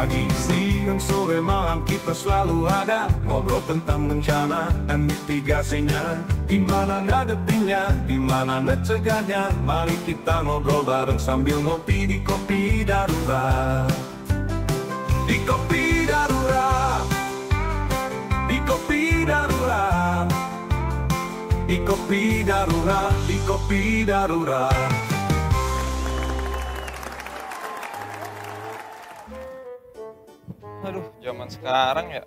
Pagi, siang, sore, malam kita selalu ada. Ngobrol tentang bencana dan mitigasinya. Gimana ngadepinnya, gimana mencegahnya. Mari kita ngobrol bareng sambil ngopi di Kopi Darurat. Di Kopi Darurat, di Kopi Darurat, di Kopi Darurat, di Kopi Darurat. Aduh, zaman sekarang ya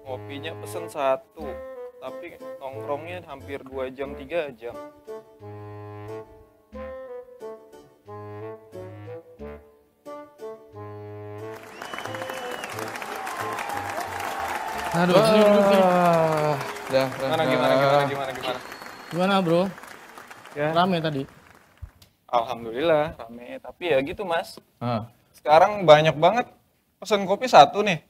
ngopinya pesen satu, tapi nongkrongnya hampir 2 jam 3 jam. Aduh, sini. Gimana? Gimana bro? Ya, Rame tadi. alhamdulillah rame. Tapi ya gitu mas. Ah. Sekarang banyak banget pesen kopi satu nih.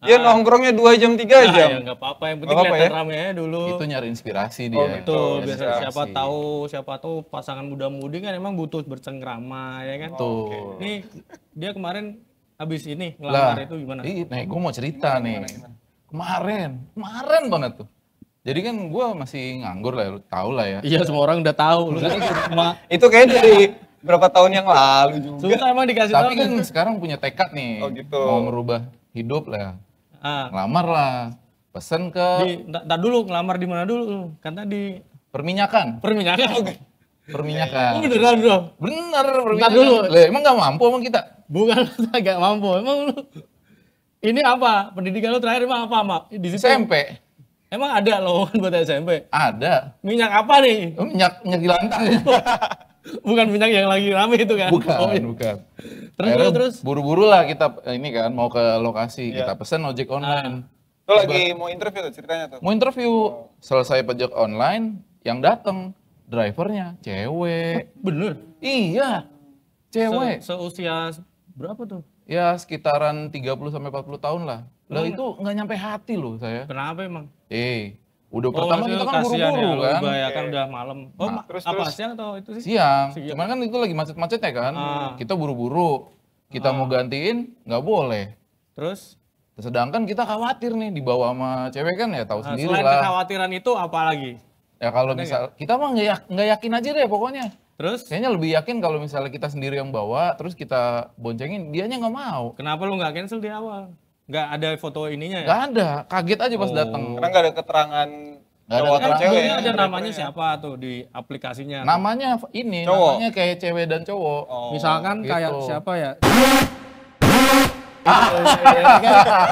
Dia nongkrongnya 2 jam 3 jam. Ya nggak apa-apa, yang penting Nggak apa-apa kelihatan ya? rame aja dulu. Itu nyari inspirasi dia. Oh, gitu. Betul, Betul, biasa inspirasi. siapa tahu pasangan muda-mudi kan emang butuh bercengkrama ya kan. Tuh. Ini dia kemarin habis ini ngelamar itu gimana? Nih, gue mau cerita nih. Kemarin banget tuh. Jadi kan gue masih nganggur lah, lu tau lah ya. Iya, semua orang udah tahu. Lu kan cuma Itu kayak dari berapa tahun yang lalu juga. susah emang dikasih tahu. Tapi kan sekarang punya tekad nih. Oh, gitu. Mau merubah hidup lah. Ah, Ngelamar lah. Pesen ke ntar dulu ngelamar di mana dulu? Kan tadi perminyakan. perminyakan. Perminyakan. Oh, beneran bro? Bener, Ntar perminyakan. dulu. Lah, emang gak mampu emang kita? Bukan agak mampu. Emang lu ini apa? Pendidikan lu terakhir emang apa, Mak? Di situ. SMP. Emang ada lowongan buat SMP? Ada. Minyak apa nih? Minyak di lantai. Bukan minyak yang lagi rame itu kan? Bukan, Oh, iya. bukan. Terus, Akhirnya terus? buru-buru lah kita ini kan mau ke lokasi, Iya. kita pesen ojek online. Lo lagi mau interview tuh ceritanya tuh. Mau interview, selesai pajak online, yang dateng drivernya cewek. Bener? Iya, cewek. Seusia berapa tuh? Ya sekitaran 30 sampai 40 tahun lah. Lah itu nggak nyampe hati loh saya. Kenapa emang? Udah pertama maksudnya kita kan kasihan buru-buru ya, kan. Lu kan udah malam. Oh, Nah, apa siang atau itu sih? Siang, Siang. cuman kan itu lagi macet-macetnya kan. Ah. Kita buru-buru, kita mau gantiin nggak boleh. Terus? Sedangkan kita khawatir nih dibawa sama cewek kan ya tahu Nah, sendiri selain lah. kekhawatiran itu apa lagi? Ya kalau misal kita mah nggak yakin aja deh pokoknya. Terus? Kayaknya lebih yakin kalau misalnya kita sendiri yang bawa, terus kita boncengin, dianya nggak mau. Kenapa lu nggak cancel di awal? Nggak ada foto ininya ya? Nggak ada, kaget aja pas Oh. datang. Karena nggak ada keterangan Nggak ada cowok atau keterangan. cewek. Ini ada drivernya. namanya siapa tuh di aplikasinya? Namanya ini, Cowok. namanya kayak cewek dan cowok. Oh. Misalkan gitu. kayak siapa ya?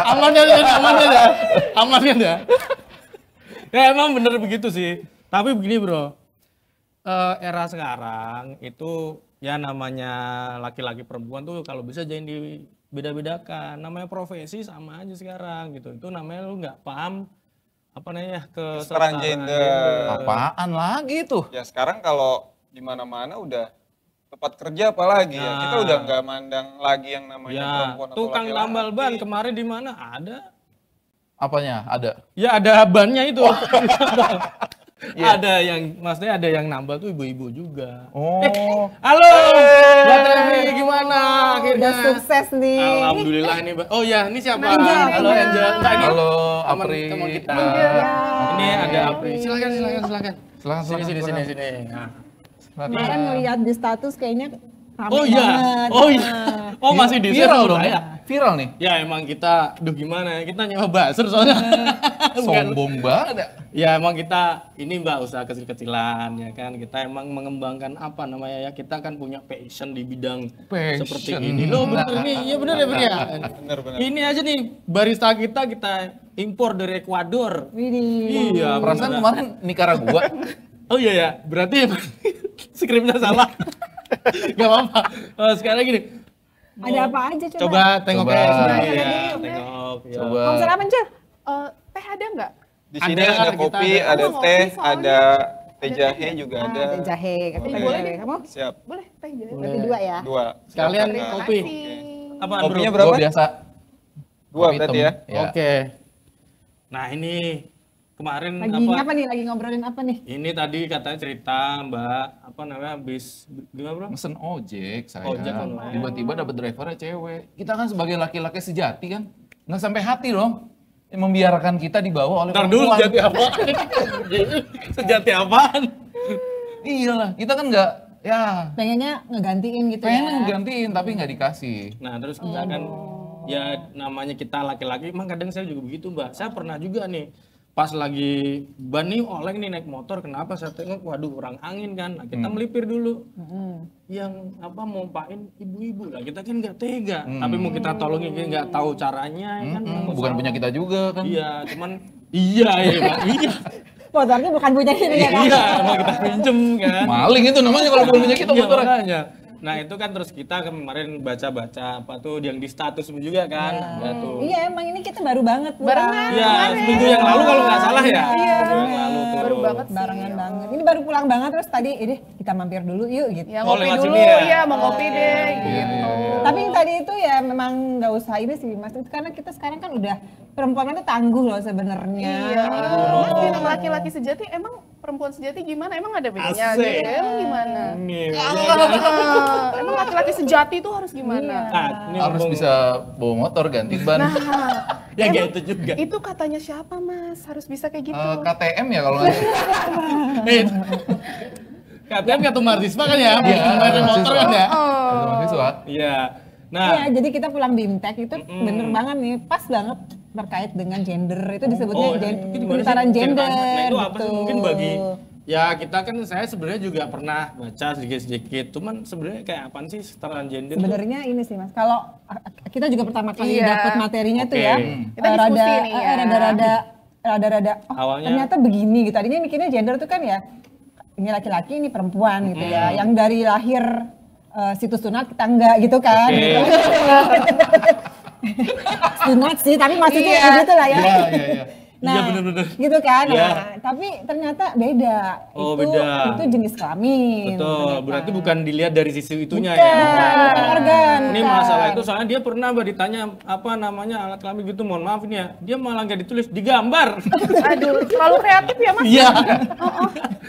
Aman ya, aman ya. Ya emang bener begitu sih. Tapi begini bro, era sekarang itu ya namanya laki-laki perempuan tuh kalau bisa jangan dibeda-bedakan. Namanya profesi sama aja sekarang gitu. Itu namanya lu nggak paham apa namanya Kesetaraan gender. Apaan lagi tuh? Ya sekarang kalau di mana-mana udah tempat kerja apalagi ya. Kita udah nggak mandang lagi yang namanya Ya, perempuan atau tukang laki-laki. tambal ban kemarin di mana ada? Apanya? Ada. Ya ada bannya itu. Ada yang, maksudnya ada yang nambal tuh ibu-ibu juga. Oh. Halo, Mbak Tevi gimana akhirnya? Udah sukses nih. Alhamdulillah ini. Oh ya, ini siapa? Angel, Halo Angel. Angel. Enggak, ini Halo, teman Apri. teman kita. Mbak. Ini ada Apri. Silakan. Silakan, Sini silakan. sini. Nah. Kemarin ngeliat di status kayaknya rame Oh iya. banget. Oh iya. Oh masih di share Viral menurut dong saya. ya? Viral nih. Ya emang kita, duh gimana ya, kita nyewa buzzer soalnya. Bukan. Sombong banget. Ya emang kita ini mbak usaha kecil-kecilan ya kan, kita emang mengembangkan apa namanya ya, kita kan punya passion di bidang Passion. seperti ini loh, bener nih, iya bener ya bener ya. Bener. Ini aja nih barista kita impor dari Ekuador. Widih. Iya Perasaan bener. kemarin Nicaragua. Oh iya ya, berarti emang skripnya salah. Gak apa-apa. Sekarang gini. Ada apa aja coba? Coba tengok Coba. ya. Coba, Iya, yuk, tengok. ya. Coba. Mau pesan apa, Cel? Teh ada nggak? Di sini Ada, ada kita kopi, ada. ada Oh, teh, ngopi soalnya. ada teh jahe juga ada. Teh jahe. Katanya Boleh. boleh deh. Kamu? Siap. Boleh teh jahe. Boleh. Tapi dua ya. Dua. Sekalian Silakan, Kak. kopi. Kasih. Apaan, Kopinya bro? berapa? Gua biasa. Dua Kopi berarti hitam. ya. Oke. Nah ini kemarin Lagi apa nih? Lagi ngobrolin apa nih? ini tadi katanya cerita Mbak apa namanya habis gimana bro? Mesen ojek saya. Ojek online. Tiba-tiba dapat drivernya cewek. Kita kan sebagai laki-laki sejati kan nggak sampai hati dong. Membiarkan kita dibawa oleh Ntar dulu perempuan. sejati apaan? Sejati apaan? Iyalah, kita kan nggak ya Pengennya ngegantiin gitu pengen ya. gantiin tapi nggak dikasih. Nah terus kita kan ya namanya kita laki-laki emang kadang saya juga begitu Mbak. Saya pernah juga nih pas lagi ban nih oleng nih naik motor kenapa saya tengok waduh kurang angin kan. Nah, kita melipir dulu. Yang apa mompain ibu-ibu lah kita kan nggak tega. Tapi mau kita tolongin kita nggak tahu caranya ya kan. Bukan punya kita juga kan. Iya cuman iya ya Mbak. Iya. Motornya bukan punya ini ya kan? Iya emang kita pinjem kan. Maling itu namanya kalau bukan punya kita Iya, motor. makanya. Nah itu kan terus kita kemarin baca-baca apa tuh yang di status juga kan. Ya tuh. Iya emang ini kita baru banget pulang. Barengan. Iya, seminggu yang lalu kalau nggak salah ya. Iya. Seminggu yang lalu tuh. Baru banget sih. Barengan banget. Ini baru pulang banget terus tadi ini kita mampir dulu yuk gitu. Ya Oh, ngopi lewat dulu, sini ya? iya mau ngopi deh gitu. Tapi yang tadi itu ya memang nggak usah ini sih Mas. Itu karena kita sekarang kan udah perempuan itu tangguh loh sebenarnya. Iya. Mas bilang laki-laki sejati emang perempuan sejati gimana? Emang ada bedanya Asik. gitu? Emang gimana? Nih, Emang laki-laki sejati itu harus gimana? nah, ini Harus ngomong- bisa bawa motor ganti ban. Nah, Ya emang gitu juga. itu katanya siapa Mas? Harus bisa kayak gitu. KTM ya kalau nggak Eh, KTM kartu mahasiswa kan ya, bukan motor kan ya. Kartu mahasiswa. Iya. Nah, Iya, jadi kita pulang BIMTEK itu bener banget nih, pas banget terkait dengan gender. Itu disebutnya itu gimana sih? penyetaraan gender. Nah, itu apa sih gitu. mungkin bagi ya kita kan saya sebenarnya juga pernah baca sedikit-sedikit. Cuman sebenarnya kayak apaan sih setaraan gender? tuh? Sebenarnya ini sih Mas, kalau kita juga pertama kali Iya. dapat materinya tuh Oke. ya, Kita diskusi nih ya. rada-rada, oh Awalnya- ternyata begini gitu. Tadinya mikirnya gender tuh kan ya, ini laki-laki, ini perempuan gitu ya. Yang dari lahir situs sunat kita enggak gitu kan. Oke. Gitu. Sunat sih, tapi maksudnya Iya. gitu lah ya. Iya, iya, iya. Nah, Iya, bener-bener. gitu kan. Iya. Nah, tapi ternyata beda. Oh, itu, beda. Itu jenis kelamin. Betul, ternyata. berarti bukan dilihat dari sisi itunya Bukan, ya. bukan organ. Ini bukan. masalah itu soalnya dia pernah Mbak ditanya apa namanya alat kelamin gitu, mohon maaf ini ya. Dia malah nggak ditulis, digambar. Aduh, terlalu kreatif ya Mas. Iya.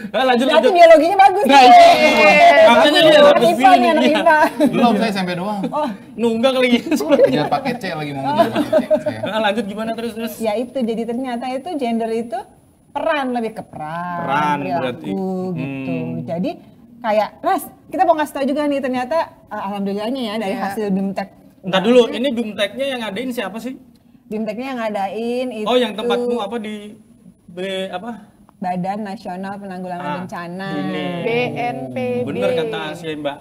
Nah, lanjut Berarti lanjut. biologinya bagus. Nah, nih. makanya dia Anak harus IPA pilih nih, anak nih. IPA. Belum saya SMP doang. Nunggak lagi. Biar pakai C lagi mau ngejar pakai C saya. Nah, lanjut gimana terus terus? Ya itu, jadi ternyata itu gender itu peran, lebih ke peran, Peran, perilaku berarti. gitu. Jadi kayak, Ras, kita mau ngasih tau juga nih ternyata alhamdulillahnya ya dari hasil BIMTEK. Entar dulu, ini BIMTEK-nya yang ngadain siapa sih? BIMTEK-nya yang ngadain itu Oh, yang tempatmu apa di apa? Badan Nasional Penanggulangan Bencana. Ini. BNPB. Bener kata si Mbak.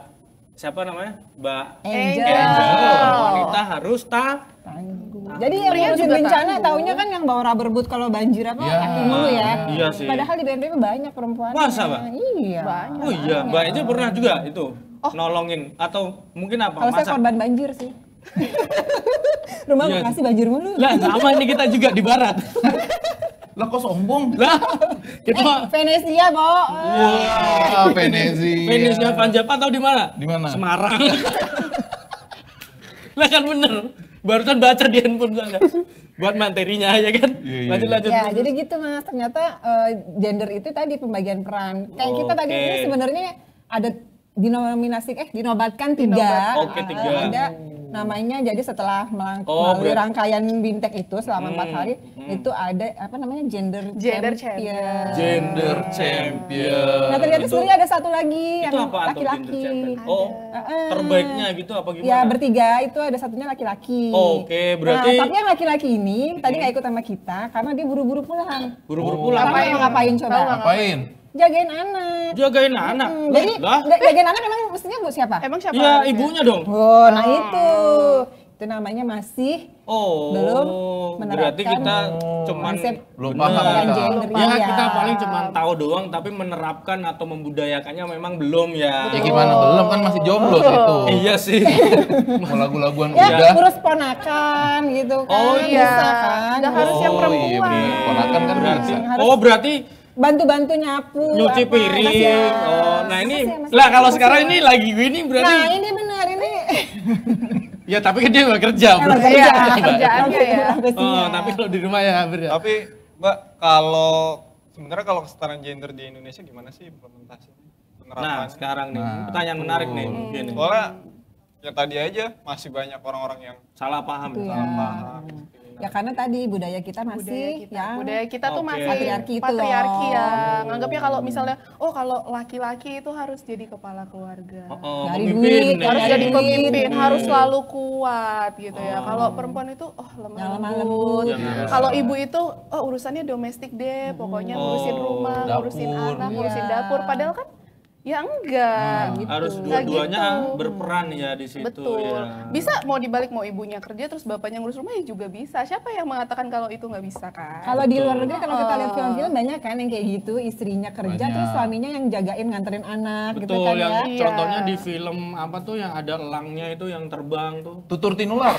Siapa namanya? Mbak Angel. Angel. Wanita harus Tangguh. Jadi yang Pria ngurusin juga bencana tangguh. taunya kan yang bawa rubber boot kalau banjir apa Iya. kaki mulu ya. Iya sih. Padahal di BNPB banyak perempuan. Masa, Mbak? Iya. Banyak. Oh iya, Mbak Angel pernah juga itu nolongin atau mungkin apa? Kalau saya Masak? korban banjir sih. Rumah Iya Bekasi banjir mulu. Lah, sama ini kita juga di barat. Lah kok sombong? Lah, kita Venesia, Bo. Wah, Venezia. Venesia Panjapa tahu di mana? Di mana? Semarang. Lah kan bener. Barusan baca di handphone saya. Buat materinya ya kan. Iya. Lanjut lanjut. Ya, jadi gitu Mas. Ternyata gender itu tadi pembagian peran. Kayak kita tadi Oke. ini sebenarnya ada dinobatkan tiga. Oke, tiga. Ada namanya, jadi setelah Oh, melalui berarti- rangkaian BIMTEK itu selama 4 hari, itu ada apa namanya gender champion. Gender champion. Nah ternyata sebenarnya ada satu lagi Itu yang apa tuh gender laki-laki. champion? Oh, terbaiknya gitu apa gimana? Ya bertiga itu ada satunya laki-laki. Oke, berarti- Nah, tapi yang laki-laki ini tadi nggak ikut sama kita karena dia buru-buru pulang. Buru-buru pulang. Ngapain? Ngapain coba? Ngapain? Jagain anak. Jagain anak. Jadi Lah, jagain anak memang mestinya buat siapa? Emang siapa? ya harusnya? ibunya dong. Oh, nah itu namanya masih Oh, belum berarti menerapkan kita cuman konsep Belum bener. paham kita. gender. Ya Iya. kita paling cuman tahu doang tapi menerapkan atau membudayakannya memang belum ya. Ya gimana belum kan masih jomblo itu. Iya sih. Mau lagu-laguan Ya, udah. ngurus ponakan gitu kan. Oh, iya. Bisa kan. Udah harus yang Oh perempuan. iya bener. Ponakan kan Berarti bisa. Harus- oh berarti Bantu-bantu nyapu. nyuci apa, piring. kasihan. Oh, nah ini Kasihan, Mas. lah kalau Kasihan. sekarang ini lagi gini berarti Nah ini benar ini. ya tapi kan dia nggak kerja. Emang bro. kerja. kerjaannya ya. Oh, tapi kalau di rumah ya bener. Tapi Mbak, kalau sebenarnya kalau kesetaraan gender di Indonesia gimana sih implementasinya? Nah, Penerapannya? sekarang nih, Nah, pertanyaan menarik nih mungkin. Soalnya ya tadi aja masih banyak orang-orang yang Salah paham. Itu ya. salah paham. Ya karena tadi budaya kita masih budaya kita tuh Oke. masih Patriarki itu patriarki loh. ya. Nganggapnya kalau misalnya kalau laki-laki itu harus jadi kepala keluarga. Dari pemimpin duit, ya. Harus dari jadi duit. pemimpin, harus selalu kuat gitu ya. Kalau perempuan itu lemah Yang lemah lembut. lembut. Kalau ibu itu urusannya domestik deh, pokoknya ngurusin rumah, ngurusin Dapur. anak, ngurusin Iya. dapur. Padahal kan ya enggak. Harus Nggak dua-duanya gitu. berperan ya di situ. Betul. Ya. Bisa mau dibalik mau ibunya kerja terus bapaknya ngurus rumah ya juga bisa. Siapa yang mengatakan kalau itu nggak bisa kan? Kalau di luar negeri kalau kita lihat film-film banyak kan yang kayak gitu, istrinya kerja Banyak. terus suaminya yang jagain nganterin anak gitu Betul, kan yang ya. Iya. contohnya di film apa tuh yang ada elangnya itu yang terbang tuh. Tutur tinular.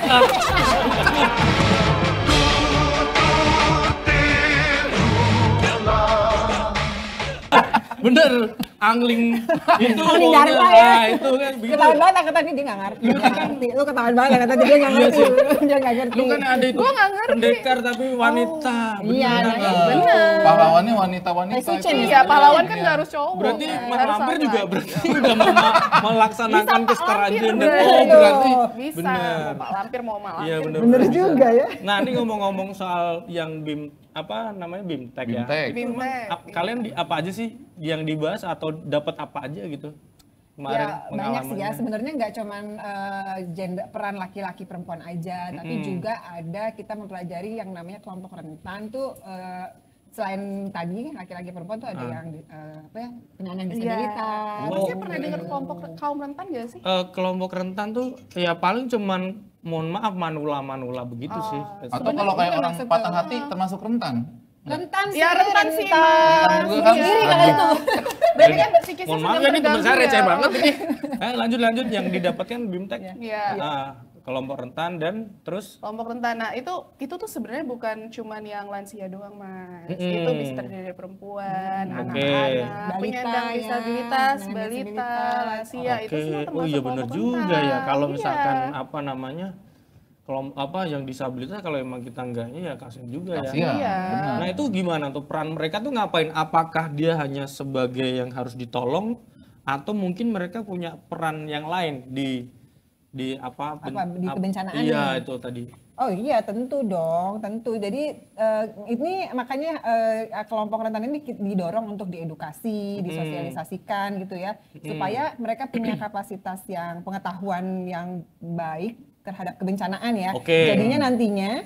Bener, angling itu Angling pokoknya, Dharma ya. itu kan begitu. Ketahuan banget kata dia nggak ngerti. Dia nggak ngerti. Lu ketahuan banget kata dia nggak ngerti. Dia nggak ngerti. Lu kan ada itu Gua nggak ngerti. pendekar tapi wanita. Iya, bener. nah, bener. Pahlawannya wanita-wanita. Kayak Sucen itu. ya. Iya, pahlawan kan nggak harus cowok. Berarti kan. Mas Harus Lampir laki-laki. juga berarti udah melaksanakan Bisa, kesetaraan Pak Lampir, gender. bener. Oh, berarti Bisa, bener. mau Pak Lampir mau Mak Iya Lampir. bener. Bener juga ya. Nah, ini ngomong-ngomong soal yang apa namanya BIMTEK ya. Bimtek. Bimtek. Kalian apa aja sih yang dibahas atau dapat apa aja gitu? Kemarin Ya banyak sih ya, pengalamannya. sebenarnya nggak cuman gender peran laki-laki perempuan aja, tapi juga ada kita mempelajari yang namanya kelompok rentan tuh selain tadi laki-laki perempuan tuh ada yang penyandang disabilitas. Iya. Saya pernah dengar kelompok kaum rentan nggak sih? Kelompok rentan tuh ya paling cuman mohon maaf manula-manula begitu sih. Atau kalau kayak orang patah hati termasuk rentan. Rentan sih, Ya rentan sih, Mas. Rentan juga kan? Sendiri kalau itu. Berarti kan psikisnya Mohon maaf sedang ya ini teman terganggu saya receh ya. banget ini. Lanjut yang didapatkan BIMTEK. Iya. Kelompok rentan dan terus Kelompok rentan. Nah, itu tuh sebenarnya bukan cuman yang lansia doang, Mas. Itu bisa terdiri dari perempuan, anak-anak, Balita penyandang ya, disabilitas, penyandang balita, disabilitas. lansia, itu semua termasuk oh iya bener kelompok juga rentan. ya kalau Iya. misalkan apa namanya yang disabilitas kalau emang kita enggaknya ya kasihan juga ya. Kasihan. Iya. Nah itu gimana tuh peran mereka tuh ngapain? Apakah dia hanya sebagai yang harus ditolong atau mungkin mereka punya peran yang lain di Di kebencanaan Iya nih? itu tadi. Oh iya tentu dong, tentu. Jadi ini makanya kelompok rentan ini didorong untuk diedukasi, disosialisasikan gitu ya, supaya mereka punya kapasitas yang pengetahuan yang baik terhadap kebencanaan ya. Oke. Jadinya nantinya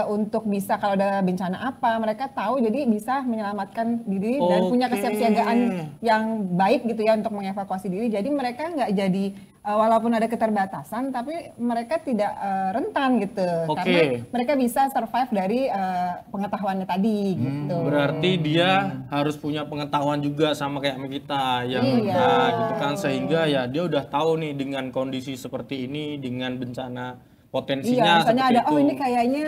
untuk bisa kalau ada bencana apa mereka tahu jadi bisa menyelamatkan diri dan punya Oke. kesiapsiagaan yang baik gitu ya untuk mengevakuasi diri. Jadi mereka nggak jadi walaupun ada keterbatasan tapi mereka tidak rentan gitu Oke. karena mereka bisa survive dari pengetahuannya tadi gitu. Berarti dia harus punya pengetahuan juga sama kayak kita yang Iya. gitu kan sehingga ya dia udah tahu nih dengan kondisi seperti ini dengan bencana Iya, potensinya misalnya seperti ada itu. oh ini kayaknya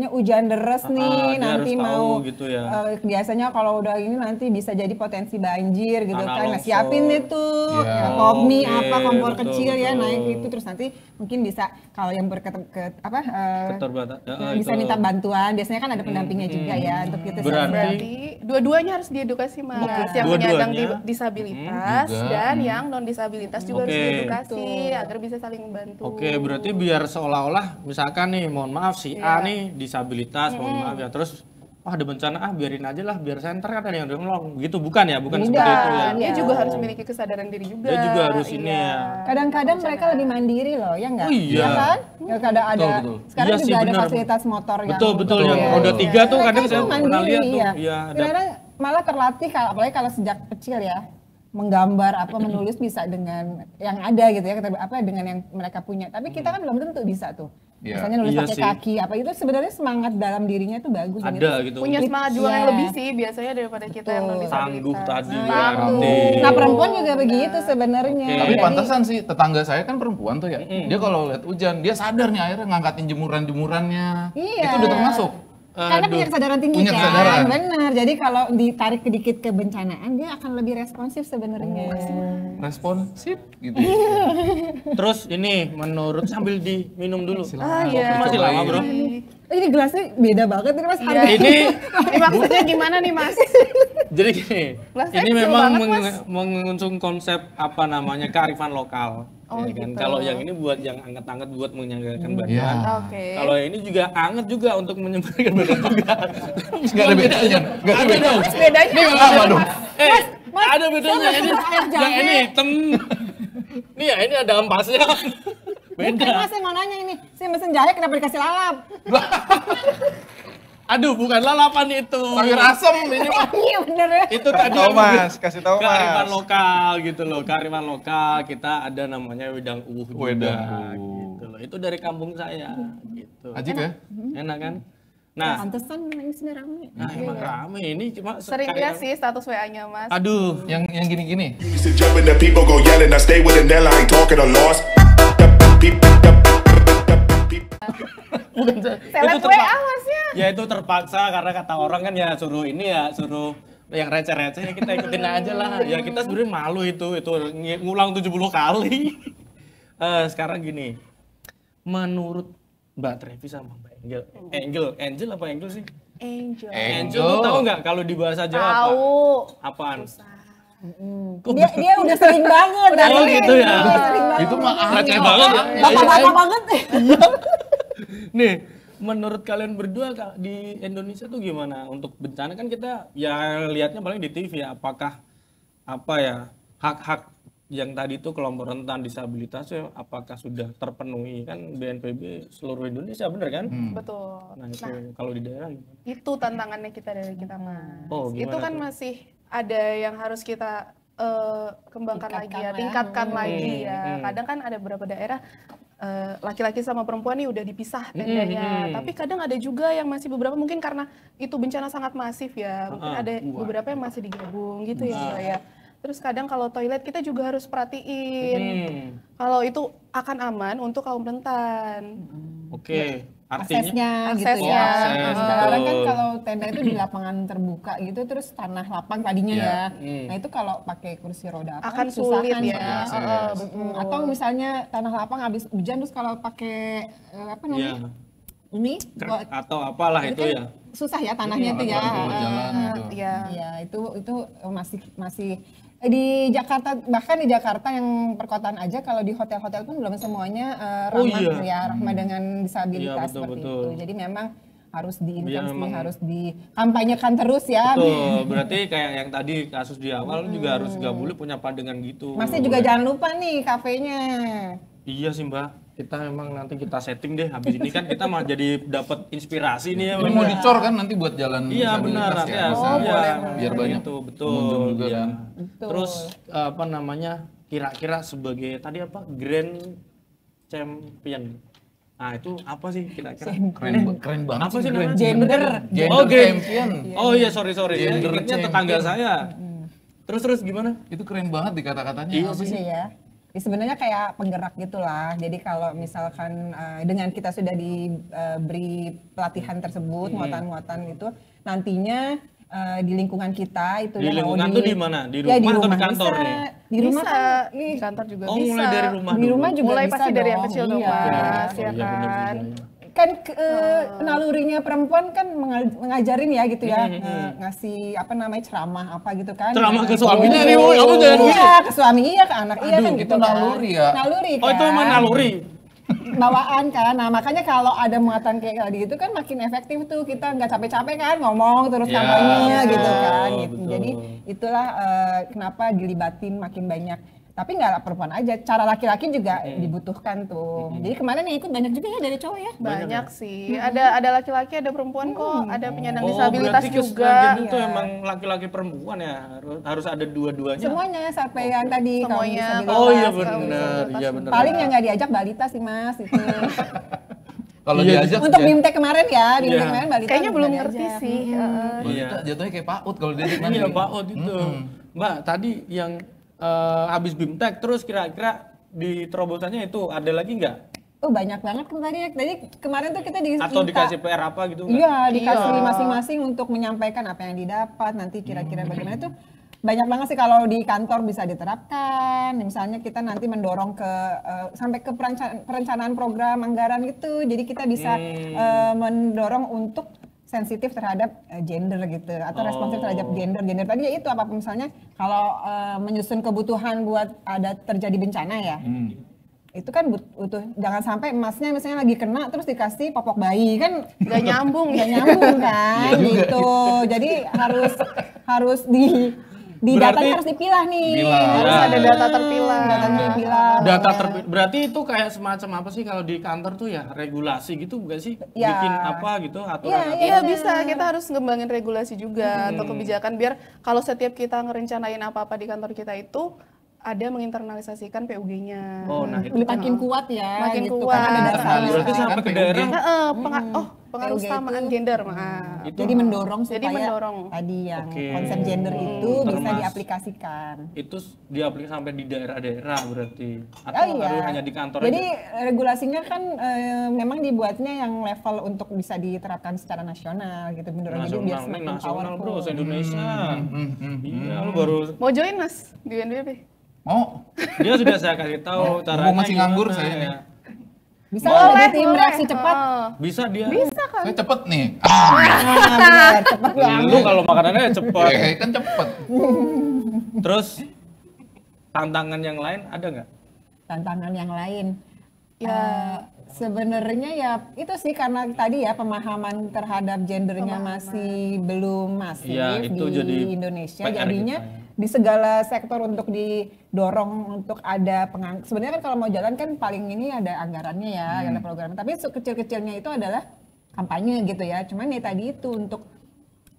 hujan deras nih dia nanti harus tahu mau gitu ya. biasanya kalau udah ini nanti bisa jadi potensi banjir gitu Tanah kan. Nah, longsor. siapin itu Iya. ya, popmi Oke, apa kompor betul, kecil ya betul. naik itu terus nanti mungkin bisa kalau yang Keterbatasan. bisa minta bantuan biasanya kan ada pendampingnya juga ya untuk itu. Berarti dua-duanya harus diedukasi, Mas. Yang penyandang Dua-duanya? disabilitas juga. dan yang non disabilitas juga harus Oke. diedukasi agar bisa saling membantu. Oke, berarti biar seolah-olah misalkan nih, mohon maaf si A nih disabilitas, mohon maaf ya, terus ada bencana biarin aja lah, biar saya ntar kan ada yang nolong, gitu bukan ya, bukan Tidak. seperti itu ya. Dia juga harus memiliki kesadaran diri juga. Dia juga harus ini Iya. ya. Kadang-kadang mereka lebih mandiri loh, ya enggak? Oh iya. Ya kan? Ya kadang ada. betul. Sekarang Iya sih, juga ada benar. fasilitas motor yang Betul betul yang Iya. roda 3 tuh Mereka kadang itu saya pernah mandiri, lihat tuh. iya. Iya, ada. Kadang-kadang malah terlatih apalagi kalau sejak kecil ya menggambar apa menulis bisa dengan yang ada gitu ya dengan yang mereka punya. Tapi kita kan belum tentu bisa tuh. Iya. Misalnya nulis Iya pakai sih. kaki apa itu sebenarnya semangat dalam dirinya itu bagus. dan Ada itu gitu. Punya semangat juang yang Iya. lebih sih biasanya daripada kita yang non disabilitas. Tangguh tadi ya, Tangguh. nanti. Nah perempuan juga begitu sebenarnya. Oke. Tapi Jadi- pantesan sih tetangga saya kan perempuan tuh ya. Dia kalau lihat hujan dia sadar nih akhirnya ngangkatin jemuran-jemurannya. Iya. Itu udah termasuk. Karena punya kesadaran tinggi Punya kan, kesadaran. benar. Jadi kalau ditarik sedikit kebencanaan, dia akan lebih responsif sebenarnya. Responsif gitu. Terus ini menurut sambil diminum dulu. Ah iya. Masih lama bro. Ini gelasnya beda banget nih Mas. Iya. Harga. Ini Ini maksudnya gimana nih Mas? jadi gini, Gelasnya ini kecil memang banget, Mas. mengusung konsep apa namanya kearifan lokal. Oh, ya kan? gitu. Kalau yang ini buat yang anget-anget buat menyegarkan badan. Iya. Oke. Kalau ini juga anget juga untuk menyegarkan badan juga. Nggak ada bedanya. Nggak ada bedanya. dong. Bedanya Ini apa dong? Ada bedanya ini. Yang ini hitam. Nih ya ini ada ampasnya. Bukan Beda. Mas, saya mau nanya ini. Saya mesen jahe kenapa dikasih lalap? Aduh, bukan lalapan itu. Sayur asem ini mah. Iya bener ya. Itu tadi Tahu yang Mas, kasih tahu kearifan Mas. lokal gitu loh, kearifan lokal. Kita ada namanya wedang uwuh juga Wedang uwuh. gitu loh. Itu dari kampung saya gitu. Ajib ya? Enak kan? Nah, Pantesan ini sini rame. nah emang rame ini cuma Sering lihat sih status WA-nya Mas. Aduh, Yang gini-gini. Used to jump and the people go yelling. I stay with a nail, I ain't talking a loss. bukan Seleb WA Masnya. ya itu terpaksa karena kata orang kan ya suruh ini ya suruh yang receh-receh ya kita ikutin aja lah. Ya kita sebenarnya malu itu ngulang 70 kali. Sekarang gini, menurut Mbak Trevi sama Mbak Angel apa Angel sih? Angel. Angel tuh tahu nggak kalau di bahasa Jawa apa? Tahu. Apaan? Dia udah sering banget. Oh gitu ya. Udah sering banget. Itu mah Receh banget ya. Bapak-bapak banget. Nih, menurut kalian berdua di Indonesia tuh gimana untuk bencana kan kita ya lihatnya paling di TV ya apakah apa ya hak-hak yang tadi itu kelompok rentan disabilitas ya apakah sudah terpenuhi kan BNPB seluruh Indonesia bener kan? Betul. Nah itu kalau di daerah gimana? Itu tantangannya kita dari kita Mas. Oh, gimana itu kan tuh? masih ada yang harus kita kembangkan lagi ya, Tingkatkan lah. tingkatkan lagi ya. Hmm. Kadang kan ada beberapa daerah laki-laki sama perempuan nih udah dipisah tendanya. Tapi kadang ada juga yang masih beberapa mungkin karena itu bencana sangat masif ya. Mungkin ada beberapa yang masih digabung gitu ya. Terus kadang kalau toilet kita juga harus perhatiin kalau itu akan aman untuk kaum rentan. Oke, artinya Aksesnya gitu Aksesnya. ya. Akses, Sekarang kan betul. kalau tenda itu di lapangan terbuka gitu terus tanah lapang tadinya ya. Nah itu kalau pakai kursi roda apa Akan susah sulit kan ya. Akses. Atau misalnya tanah lapang habis hujan terus kalau pakai apa namanya? ya Ini buat atau apalah itu kan ya. susah ya tanahnya itu ya. Buat jalan gitu. Iya. Iya, itu masih di Jakarta, bahkan di Jakarta yang perkotaan aja kalau di hotel-hotel pun belum semuanya ramah iya. ya, ramah dengan disabilitas Iya, betul, seperti betul. itu. Jadi memang harus diinvestasi, memang. harus dikampanyekan terus ya. Betul, berarti kayak yang tadi kasus di awal juga harus nggak boleh punya pandangan gitu. Masih juga jangan lupa nih kafenya. Iya sih Mbak, kita emang nanti kita setting deh habis ini kan kita mah jadi dapat inspirasi nih ya. Ini mau dicor kan nanti buat jalan Iya benar disabilitas nanti ya. harus Bisa. iya, Biar banyak itu betul. pengunjung juga iya. kan. Betul. Terus apa namanya kira-kira sebagai tadi apa Grand Champion. Nah itu apa sih kira-kira? Keren banget Apa sih namanya? Gender. Gender Oh, Grand champion. Oh iya sorry. Gender Ingatnya champion. tetangga saya. Terus gimana? Itu keren banget di kata-katanya. Iya Apa sih. sih? Ya. Sebenarnya kayak penggerak gitulah. Jadi kalau misalkan dengan kita sudah diberi pelatihan tersebut, muatan-muatan itu nantinya di lingkungan kita itu Di ya, mau lingkungan tuh di mana? Di ya, rumah atau di kantor bisa. nih? Di rumah Bisa, kan, di kantor juga Oh bisa. mulai dari rumah di dulu. rumah juga Mulai bisa pasti dari yang dong. kecil dong Iya. Mas, ya Oh, iya, bener kan. juga, iya. Kan nalurinya perempuan kan mengajarin ya gitu ya, ngasih apa namanya ceramah apa gitu kan. Ceramah ke Nah, suaminya nih, woy, kamu jangan gitu. Iya, ke suami iya, ke anak iya kan itu gitu kan. naluri ya? Naluri kan. Oh itu emang naluri. Bawaan kan. Nah, makanya kalau ada muatan kayak tadi itu kan makin efektif tuh, kita nggak capek-capek kan ngomong terus Ya, kampanye betul, gitu kan gitu. betul. Jadi itulah kenapa dilibatin makin banyak. Tapi nggak perempuan aja, cara laki-laki juga dibutuhkan tuh. Jadi kemarin yang ikut banyak juga ya dari cowok ya. Banyak sih. Ada laki-laki, ada perempuan kok, ada penyandang Oh disabilitas berarti juga. kesenajan itu emang laki-laki perempuan ya harus ada dua-duanya. Semuanya sampai yang tadi kaum Semuanya. disabilitas. Oh iya Kaum benar, disabilitas iya benar. Paling yang nggak diajak balita sih mas itu. Kalau Iya, diajak Untuk ya, BIMTEK kemarin ya, BIMTEK Iya. kemarin balita Kayaknya belum nggak ngerti diajak. sih. Iya. jatuhnya kayak PAUD kalau diajak nanti. Iya Pak Ot itu. Mbak tadi yang habis BIMTEK terus kira-kira di terobosannya itu ada lagi nggak? Oh banyak banget kan tadi. Tadi kemarin tuh kita Atau dikasih PR apa gitu nggak? Iya, dikasih masing-masing untuk menyampaikan apa yang didapat, nanti kira-kira bagaimana tuh Banyak banget sih kalau di kantor bisa diterapkan. Misalnya kita nanti mendorong ke sampai ke perencanaan program anggaran gitu. Jadi kita bisa mendorong untuk sensitif terhadap gender gitu atau responsif terhadap gender. Gender tadi ya itu apa misalnya kalau menyusun kebutuhan buat ada terjadi bencana ya. Itu kan butuh jangan sampai emasnya misalnya lagi kena terus dikasih popok bayi kan Nggak nyambung ya. nggak nyambung kan gitu. Jadi harus di datanya harus dipilah nih. Harus ada data terpilah. Datanya dipilah. Berarti itu kayak semacam apa sih kalau di kantor tuh ya regulasi gitu bukan sih? Ya. Bikin apa gitu aturan. Iya bisa, kita harus ngembangin regulasi juga atau kebijakan biar kalau setiap kita ngerencanain apa-apa di kantor kita itu ada menginternalisasikan PUG-nya. Oh, nah itu Makin kuat ya. Makin gitu, kuat. Karena ada dasarnya. berarti sampai ke daerah. Pengaruh PUG kesamaan itu, gender, maaf. Jadi mendorong supaya Jadi mendorong. tadi yang Oke. konsep gender itu bisa Termas- diaplikasikan. Itu diaplikasi sampai di daerah-daerah berarti. Oh Atau iya. harus hanya di kantor Jadi aja? regulasinya kan memang dibuatnya yang level untuk bisa diterapkan secara nasional gitu mendorong jadi biar Nasional, ini semakin nasional bro, powerful. se-Indonesia. Iya, lu baru Mau join Mas di NDP? Mau? dia sudah saya kasih tahu caranya. Mumpung masih nganggur gimana saya ya. nih. Bisa lah jadi tim reaksi cepat. Bisa dia. Bisa kan? Saya cepet nih. Benar, cepat banget. Lu kalau makanannya cepat. Ya, kan cepet. Terus tantangan yang lain ada nggak? Tantangan yang lain. Ya. Sebenarnya ya itu sih karena tadi ya pemahaman terhadap gendernya masih belum masif Iya, itu di jadi Indonesia. PR Jadinya gitu ya. di segala sektor untuk didorong untuk ada sebenarnya kan kalau mau jalan kan paling ini ada anggarannya ya, ada programnya. Tapi kecil-kecilnya itu adalah kampanye gitu ya. Cuman ya tadi itu untuk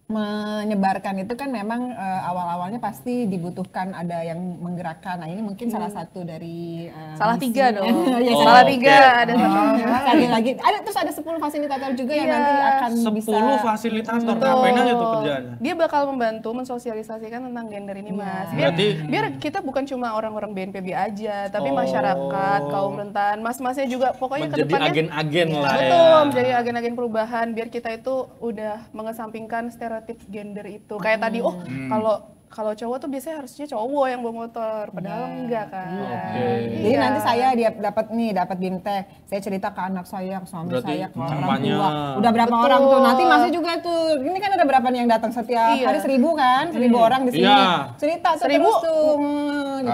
menyebarkan itu kan memang awal-awalnya pasti dibutuhkan ada yang menggerakkan. Nah ini mungkin salah satu dari Salah misinya. 3 dong. Ya, Salah 3 ada satu. Sekali lagi ada 10 fasilitator juga yang nanti akan 10 bisa fasilitator, ngapain aja tuh kerjaannya? Dia bakal membantu mensosialisasikan tentang gender ini, Mas. Biar kita bukan cuma orang-orang BNPB aja, tapi masyarakat, kaum rentan, mas-masnya juga pokoknya Menjadi kedepannya agen-agen lah ya. betul, menjadi agen-agen perubahan biar kita itu udah mengesampingkan stereotip gender itu. Kayak tadi, kalau cowok tuh biasanya harusnya cowok yang bawa motor, padahal enggak kan. Jadi nanti saya dapat bimtek, saya cerita ke anak saya, ke suami Berarti saya, ke orang kampanye. tua. Udah berapa orang tuh? Nanti masih juga tuh. Ini kan ada berapa nih yang datang setiap Iya. hari 1000 kan? 1000 orang di sini. Iya. Cerita tuh 1000. terus tuh.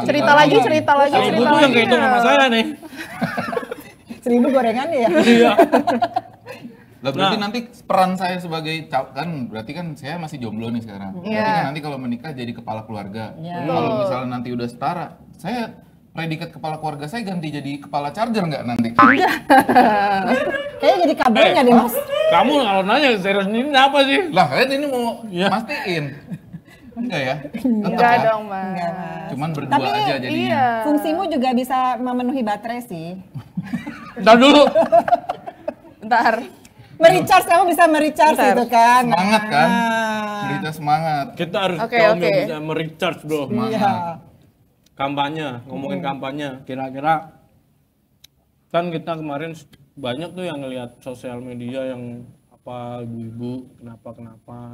Cerita lagi, cerita lagi, Ibu cerita tuh yang lagi. kehitung sama saya nih. 1000 gorengan ya. Iya. Lah berarti nanti peran saya sebagai kan berarti kan saya masih jomblo nih sekarang. Berarti kan nanti kalau menikah jadi kepala keluarga. Kalau misalnya nanti udah setara, saya predikat kepala keluarga saya ganti jadi kepala charger nggak nanti? Kayaknya jadi kabelnya deh Mas. Kamu kalau nanya serius ini apa sih? Lah, saya ini mau Iya. mastiin. Enggak ya? Tetep Enggak ya? dong, Mas. Enggak, Mas. Cuman berdua Tapi, aja jadinya. Iya. Fungsimu juga bisa memenuhi baterai sih. Bentar dulu. Bentar. Merecharge, kamu bisa merecharge gitu kan. Semangat kan? Nah. Berita semangat. Kita harus Oke, kaum oke. yang bisa merecharge bro. Iya. Kampanye, ngomongin kampanye. Kira-kira kan kita kemarin banyak tuh yang ngelihat sosial media yang apa ibu-ibu kenapa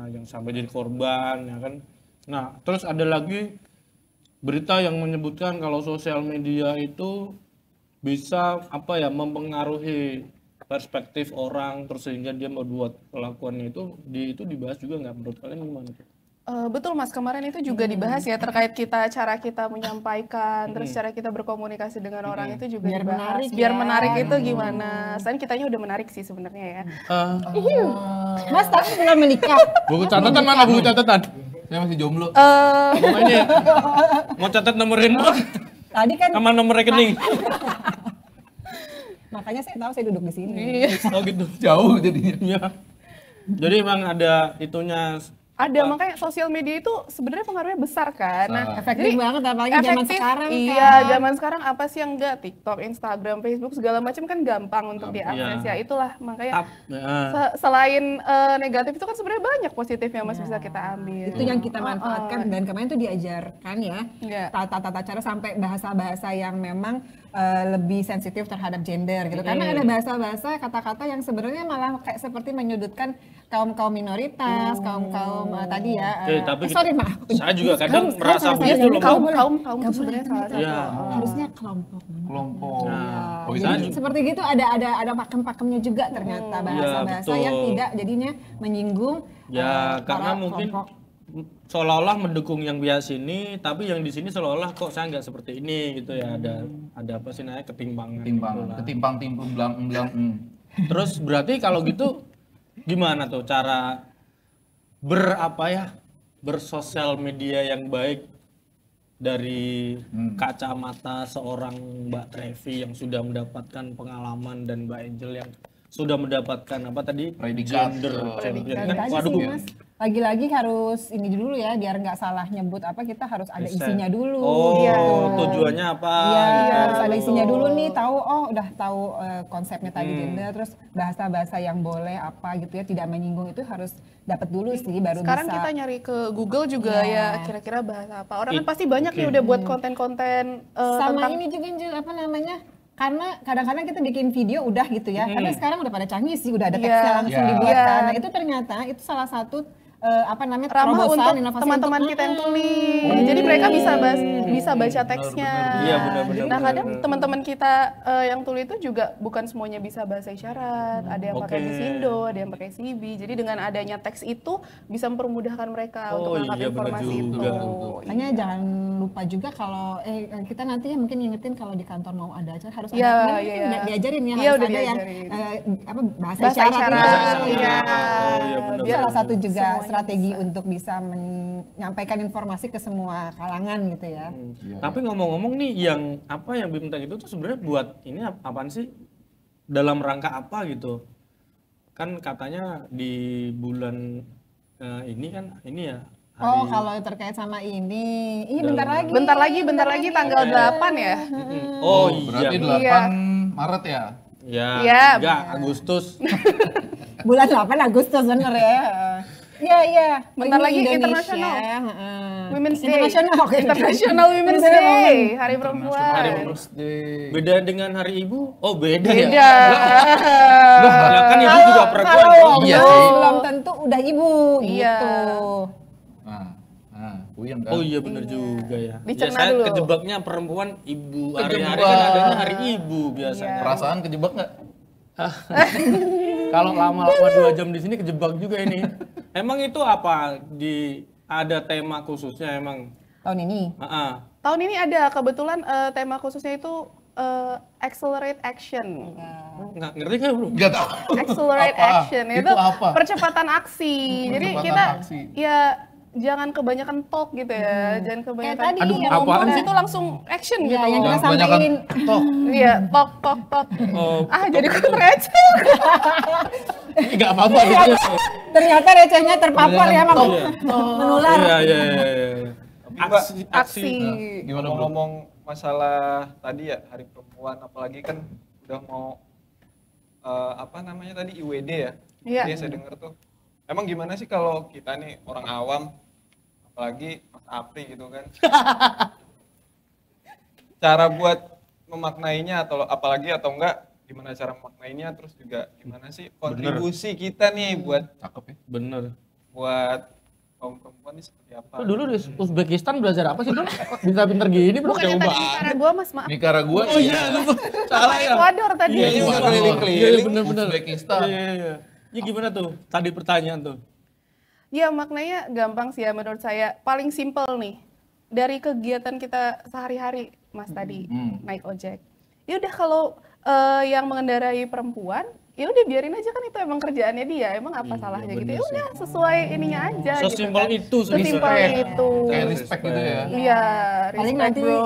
yang sampai jadi korban ya kan. Nah, terus ada lagi berita yang menyebutkan kalau sosial media itu bisa apa ya mempengaruhi perspektif orang terus sehingga dia membuat kelakuannya itu dibahas juga nggak menurut kalian gimana tuh? Betul Mas, kemarin itu juga dibahas ya terkait cara kita menyampaikan, terus cara kita berkomunikasi dengan orang itu juga Biar dibahas. menarik Biar ya. menarik itu gimana? Selain kitanya udah menarik sih sebenarnya ya. Mas tapi belum menikah. Buku catatan mana buku catatan? Saya masih jomblo. Mau ini mau catat nomor handphone Tadi kan sama nomor rekening. makanya saya tahu saya duduk di sini. Oh gitu. Jauh jadinya. Iya. Jadi emang ada itunya. Ada, makanya sosial media itu sebenarnya pengaruhnya besar kan. Nah, Efektif jadi banget apalagi zaman efektif, sekarang iya, kan. zaman sekarang apa sih yang enggak? TikTok, Instagram, Facebook segala macam kan gampang untuk diakses ya. Itulah makanya selain negatif itu kan sebenarnya banyak positifnya Mas bisa kita ambil. Itu yang kita manfaatkan dan kemarin tuh diajarkan ya Iya. tata cara sampai bahasa-bahasa yang memang lebih sensitif terhadap gender gitu karena ada bahasa-bahasa kata-kata yang sebenarnya malah kayak seperti menyudutkan kaum minoritas, kaum tadi ya. Oke, tapi sorry maaf. saya juga kadang merasa salah begitu satu. loh. kaum itu sebenarnya salah satu. Iya. Harusnya kelompok. Kelompok. Nah, Oh, itu Jadi seperti gitu ada pakem-pakemnya juga ternyata bahasa-bahasa betul. yang tidak jadinya menyinggung Ya, para karena mungkin kelompok. seolah-olah mendukung yang biasa sini, tapi yang di sini seolah-olah kok saya nggak seperti ini gitu ya. Ada apa sih namanya ketimpangan. gitu lah. Ketimpang belang. Terus berarti kalau gitu gimana tuh cara bersosial media yang baik dari kacamata seorang Mbak Trevi yang sudah mendapatkan pengalaman dan Mbak Angel yang sudah mendapatkan apa tadi Predikat. gender champion Dan kan? aja Waduh, sih Mas, lagi-lagi harus ini dulu ya biar nggak salah nyebut apa kita harus ada riset. isinya dulu. Oh, gitu. tujuannya apa? Iya, gitu. harus ada isinya dulu nih, udah tahu konsepnya tadi gender, terus bahasa-bahasa yang boleh apa gitu ya, tidak menyinggung itu harus dapat dulu sih baru Sekarang bisa. kita nyari ke Google juga Iya. ya kira-kira bahasa apa. Orang kan pasti banyak nih udah buat konten-konten Sama tentang ini juga Jul, apa namanya? Karena kadang-kadang kita bikin video udah gitu ya, karena sekarang udah pada canggih sih, udah ada teksnya Iya. langsung Iya. dibuatkan. Iya. Nah itu ternyata itu salah satu ramah terobosan, untuk inovasi teman-teman untuk- kita yang tulis. Jadi mereka bisa baca teksnya. Iya, benar-benar. Nah kadang teman-teman kita yang tuli itu juga bukan semuanya bisa bahasa isyarat. Ada yang pakai Oke. Bisindo, ada yang pakai CB. Jadi dengan adanya teks itu bisa mempermudahkan mereka Oh, untuk menangkap iya, benar informasi itu. juga. Makanya jangan lupa juga kalau kita nanti ya mungkin ngingetin kalau di kantor mau ada acara harus Iya, ada. iya, Kan iya. diajarin ya, Iya, harus udah ada yang diajarin. bahasa Bahasa isyarat. isyarat, itu. iya. Oh, iya, benar. Biar Salah satu juga semuanya strategi bisa. untuk bisa menyampaikan informasi ke semua kalangan gitu ya. Tapi ngomong-ngomong nih yang BIMTEK itu tuh sebenarnya buat ini apaan sih? Dalam rangka apa gitu? Kan katanya di bulan ini kan ini ya. Oh, kalau terkait sama ini, bentar lagi. Bentar lagi tanggal 8 ya. Oh Berarti iya. 8 Maret ya? Ya, Iya. enggak Agustus. Bulan 8 Agustus bener ya. Iya. Bentar Ini lagi Indonesia, internasional. heeh. Women's Day. Internasional, oke. International Women's Day. Hari perempuan. Hari Beda dengan Hari Ibu? Oh beda ya. Beda. Lah kan ibu juga perempuan. Kalau Iya belum, sih. belum tentu udah ibu Iya. gitu. Puyeng kan? Oh iya bener juga ya. Dicerna saya dulu. kejebaknya perempuan ibu. Hari-hari Kejebak. kan adanya Hari Ibu biasanya. Perasaan kejebak nggak? Kalau lama-lama 2 jam di sini kejebak juga ini. Emang itu apa ada tema khususnya emang? Tahun ini. Heeh. Tahun ini ada kebetulan tema khususnya itu accelerate action. Nggak ngerti nggak bro? Nggak tahu. Accelerate Apa? action Itu apa? percepatan aksi. Jadi Percepatan kita aksi. ya jangan kebanyakan talk gitu ya. Jangan kebanyakan tadi Aduh, yang apaan ngomong sih? itu langsung action Ya, gitu. yang kita Jangan kebanyakan sampein. toh. Iya, talk. Oh, Jadi kurang receh. nggak apa-apa gitu. Ternyata recehnya terpapar ya, Mak. Iya. Menular. Iya. Aksi. Gimana bro? Ngomong masalah tadi ya Hari Perempuan, apalagi kan udah mau apa namanya tadi IWD ya. Iya. Iya saya dengar tuh. Emang gimana sih kalau kita nih orang awam, apalagi Mas Apri gitu kan, cara buat memaknainya atau enggak gimana cara memaknainya, terus juga gimana sih kontribusi kita nih buat Cakep ya? Bener. kaum perempuan ini seperti apa? Lo dulu di Uzbekistan belajar apa sih bro? Bisa pinter gini bro? Bukannya Jauh tadi banget. Nicaragua Mas, maaf. Nicaragua. Oh iya. Salah ya? Ekuador tadi. Iya, iya, Ecuador. keliling-keliling. Iya, bener-bener. Uzbekistan. Iya. Ya gimana tuh? Tadi pertanyaan tuh. Ya maknanya gampang sih ya menurut saya. Paling simpel nih. Dari kegiatan kita sehari-hari Mas tadi naik ojek. Ya udah kalau yang mengendarai perempuan, ya udah biarin aja kan itu emang kerjaannya dia. Emang apa salahnya gitu? Ya udah sesuai ininya aja. Sesimpel gitu kan. itu Sesimpel sebenarnya. itu. Kayak respect gitu ya. Iya, Paling respect nanti bro.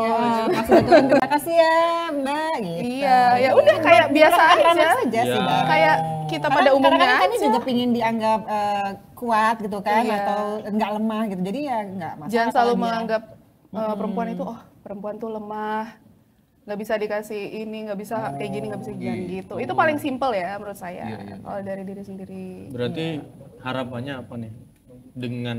pas betul terima kasih ya Mbak gitu. Iya, ya udah kayak biasa Ramah aja. saja sih, Iya. Mbak. Kayak kita pada Karena umumnya kadang-kadang kami aja. juga pingin dianggap kuat gitu kan, Iya. atau enggak lemah gitu. Jadi ya enggak masalah. Jangan selalu kalau dia- menganggap perempuan itu perempuan tuh lemah, nggak bisa dikasih ini, nggak bisa kayak gini, nggak bisa gini gitu. Itu paling simpel ya menurut saya. Iya, iya. Kalau dari diri sendiri. Berarti harapannya apa nih? Dengan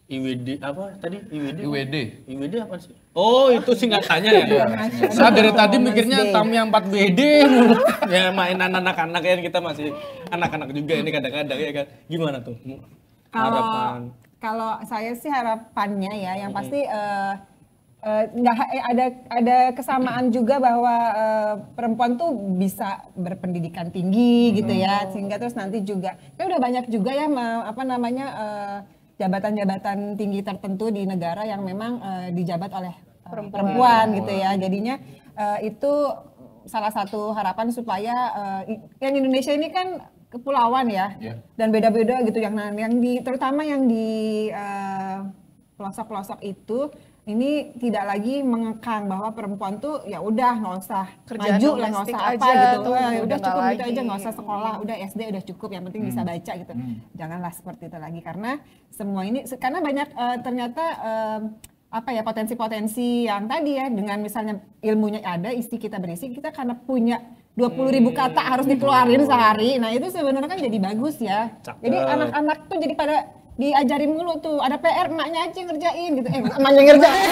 IWD apa tadi? IWD? IWD. IWD apa sih? Oh, itu singkatannya ya. Nasional Saya dari tadi Women's mikirnya Day. Tamiya 4BD mulu. Ya mainan anak-anak ya, kita masih anak-anak juga ini kadang-kadang ya kan. Gimana tuh? Harapan. Kalau saya sih harapannya ya, yang pasti ada kesamaan juga bahwa perempuan tuh bisa berpendidikan tinggi gitu ya, sehingga terus nanti juga kan udah banyak juga ya jabatan-jabatan tinggi tertentu di negara yang memang dijabat oleh perempuan gitu ya. Jadinya itu salah satu harapan supaya yang Indonesia ini kan kepulauan ya, dan beda-beda gitu terutama yang di pelosok-pelosok itu ini tidak lagi mengekang bahwa perempuan tuh ya udah nggak usah Kerjaan maju lah, nggak domestik usah apa aja gitu, tuh, udah udah cukup nggak gitu aja, lagi. nggak usah sekolah, udah SD udah cukup, yang penting bisa baca gitu. Janganlah seperti itu lagi, karena semua ini karena banyak ternyata potensi-potensi yang tadi ya, dengan misalnya ilmunya ada, isi kita berisi, kita karena punya 20.000 kata harus dikeluarin sehari, nah itu sebenarnya kan jadi bagus ya. Jadi anak-anak tuh jadi pada diajarin mulu tuh, ada PR emaknya aja ngerjain gitu, emaknya ngerjain.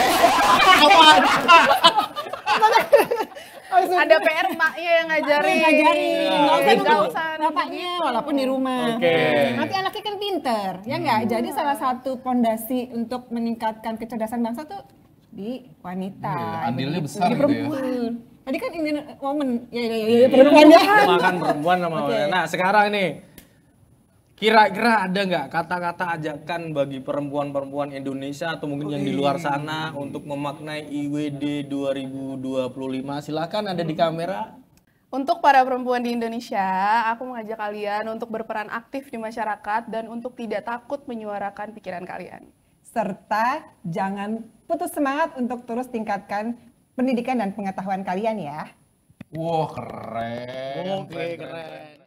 Ada PR emaknya yang ngajarin. Nggak usah usah bapaknya, walaupun di rumah. Oke. Nanti anaknya kan pinter, ya nggak? Jadi salah satu pondasi untuk meningkatkan kecerdasan bangsa tuh di wanita. Andilnya begitu. besar Di gitu ya. perempuan. Tadi kan ini woman, ya perempuan ya. Makan perempuan sama Nah, sekarang nih kira-kira ada nggak kata-kata ajakan bagi perempuan-perempuan Indonesia atau mungkin yang di luar sana untuk memaknai IWD 2025? Silakan, ada di kamera. Untuk para perempuan di Indonesia, aku mengajak kalian untuk berperan aktif di masyarakat dan untuk tidak takut menyuarakan pikiran kalian. Serta jangan putus semangat untuk terus tingkatkan pendidikan dan pengetahuan kalian ya. Wah, keren. Oke, keren.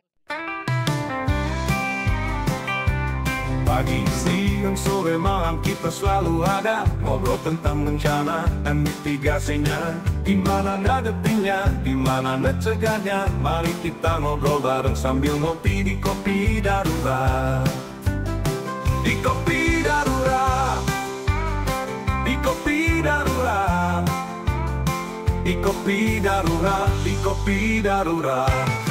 Pagi, siang, sore, malam kita selalu ada ngobrol tentang bencana dan mitigasinya. Di mana ngadepinnya, di mana mencegahnya. Mari kita ngobrol bareng sambil ngopi di Kopi Darurat. Di Kopi Darurat. Di Kopi Darurat. Di Kopi Darurat. Di Kopi Darurat.